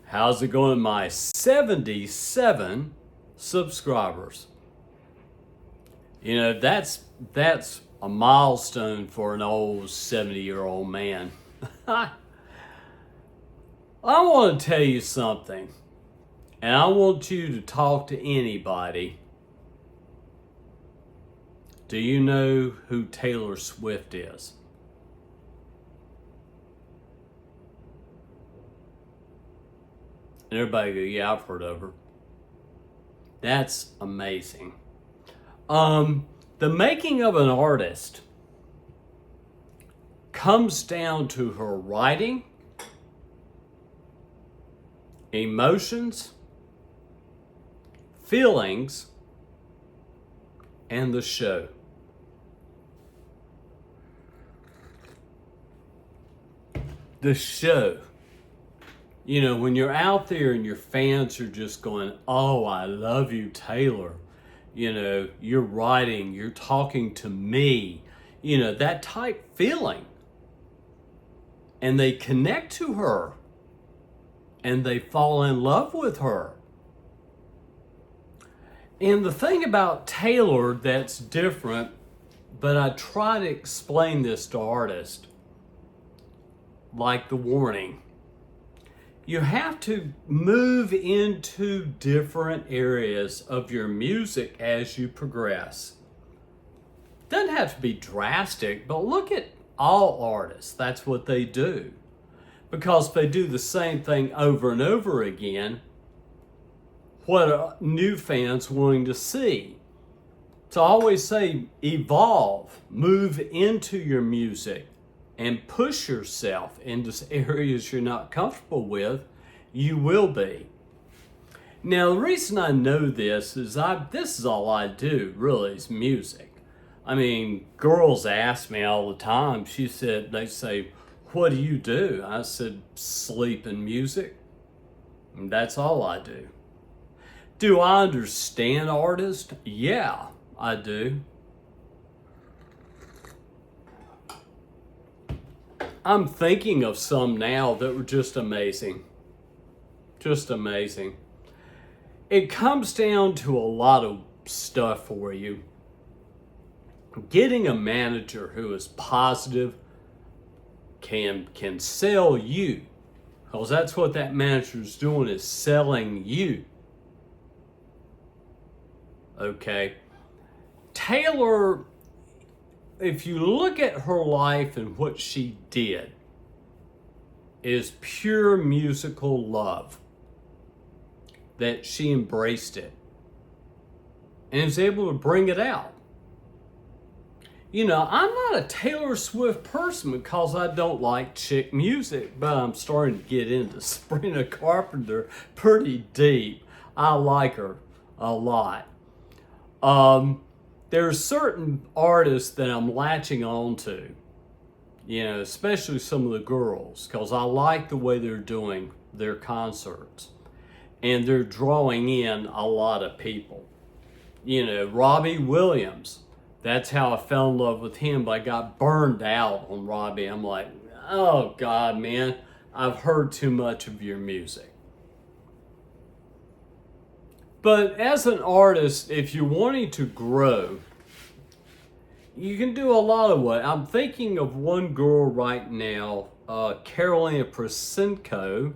How's it going, my 77 subscribers? You know, that's a milestone for an old 70-year-old man. I want to tell you something, and I want you to talk to anybody. Do you know who Taylor Swift is? And everybody go, yeah, I've heard of her. That's amazing. The making of an artist comes down to her writing, emotions, feelings, and the show. The show. You know, when you're out there and your fans are just going, oh, I love you, Taylor. You know, you're writing, you're talking to me. You know, that type feeling. And they connect to her. And they fall in love with her. And the thing about Taylor that's different, but I try to explain this to artists, like The Warning. You have to move into different areas of your music as you progress. Doesn't have to be drastic, but look at all artists. That's what they do. Because if they do the same thing over and over again, what are new fans wanting to see? So I always say evolve, move into your music, and push yourself into areas you're not comfortable with. You will be. Now, the reason I know this is this is all I do, really, is music. I mean, girls ask me all the time. They say, what do you do? I said, sleep and music. And that's all I do. Do I understand artists? Yeah, I do. I'm thinking of some now that were just amazing. Just amazing. It comes down to a lot of stuff for you. Getting a manager who is positive can sell you. Because that's what that manager is doing, is selling you. Okay. Taylor, if you look at her life and what she did, is pure musical love. That she embraced it. And is able to bring it out. You know, I'm not a Taylor Swift person because I don't like chick music, but I'm starting to get into Sabrina Carpenter pretty deep. I like her a lot. There's certain artists that I'm latching on to, you know, especially some of the girls, because I like the way they're doing their concerts. And they're drawing in a lot of people. You know, Robbie Williams, that's how I fell in love with him, but I got burned out on Robbie. I'm like, oh God, man, I've heard too much of your music. But as an artist, if you're wanting to grow, you can do a lot of what. I'm thinking of one girl right now, Carolina Prasenko.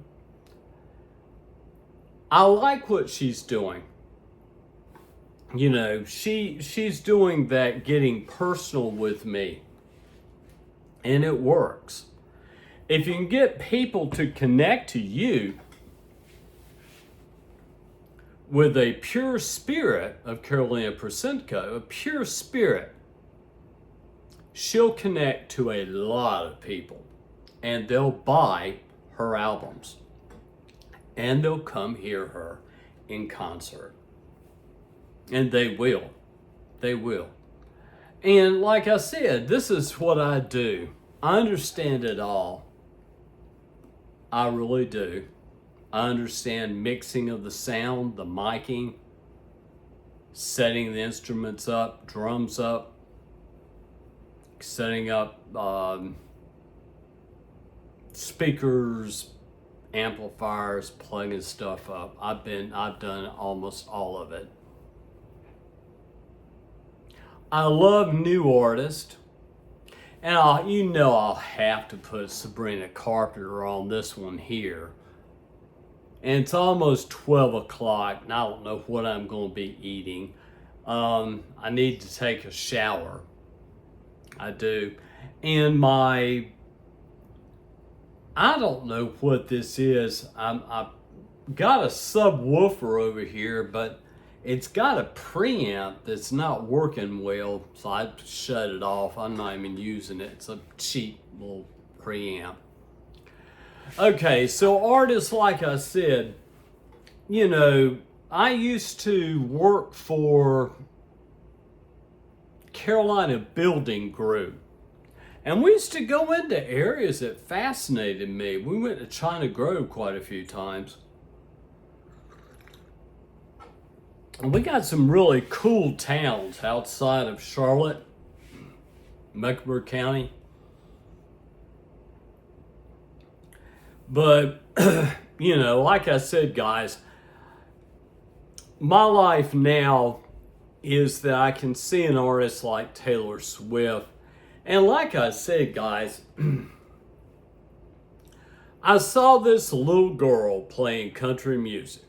I like what she's doing. You know, she's doing that, getting personal with me. And it works. If you can get people to connect to you with a pure spirit of Carolina Prasenko, a pure spirit, she'll connect to a lot of people. And they'll buy her albums. And they'll come hear her in concert. And they will. They will. And like I said, this is what I do. I understand it all. I really do. I understand mixing of the sound, the miking, setting the instruments up, drums up, setting up speakers, amplifiers, plugging stuff up. I've done almost all of it. I love new artists. And I'll have to put Sabrina Carpenter on this one here. And it's almost 12 o'clock, and I don't know what I'm going to be eating. I need to take a shower. I do. And I don't know what this is. I've got a subwoofer over here, but it's got a preamp that's not working well, so I shut it off. I'm not even using it. It's a cheap little preamp. Okay, so artists, like I said, I used to work for Carolina Building Group. And we used to go into areas that fascinated me. We went to China Grove quite a few times. And we got some really cool towns outside of Charlotte, Mecklenburg County. But, like I said, guys, my life now is that I can see an artist like Taylor Swift. And like I said, guys, I saw this little girl playing country music.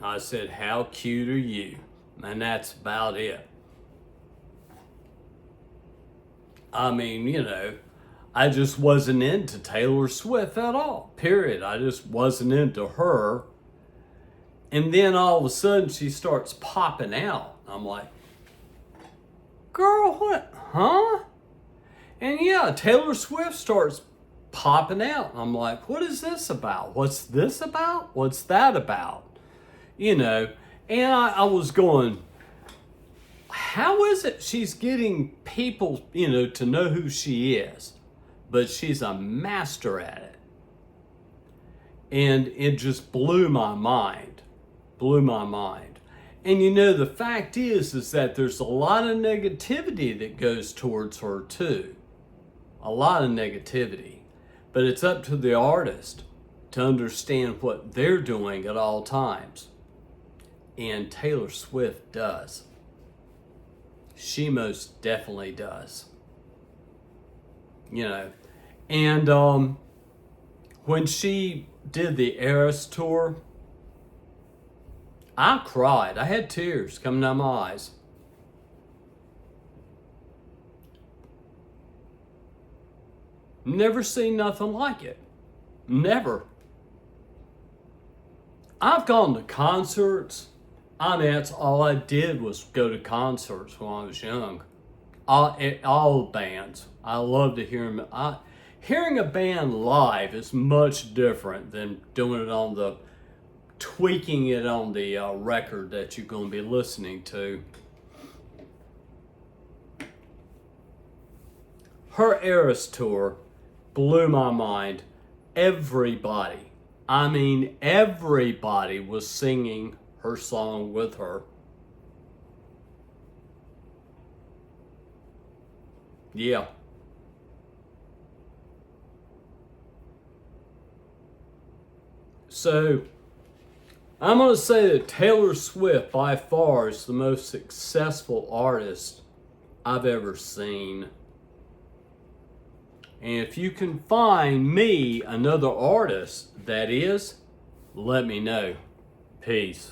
I said, how cute are you? And that's about it. I mean, I just wasn't into Taylor Swift at all, period. I just wasn't into her. And then all of a sudden she starts popping out. I'm like, girl, what? Huh? And yeah, Taylor Swift starts popping out. I'm like, what is this about? What's this about? What's that about? And I was going, how is it she's getting people, to know who she is? But she's a master at it. And it just blew my mind. And the fact is that there's a lot of negativity that goes towards her too. A lot of negativity. But it's up to the artist to understand what they're doing at all times. And Taylor Swift does. She most definitely does. And when she did the Eras tour, I cried. I had tears coming down my eyes. Never seen nothing like it. Never. I've gone to concerts. I mean, that's all I did was go to concerts when I was young. All bands. I love to hear them. Hearing a band live is much different than doing it tweaking it on the record that you're going to be listening to. Her Eras tour blew my mind. Everybody was singing her song with her. Yeah. So, I'm going to say that Taylor Swift by far is the most successful artist I've ever seen. And if you can find me another artist that is, let me know. Peace.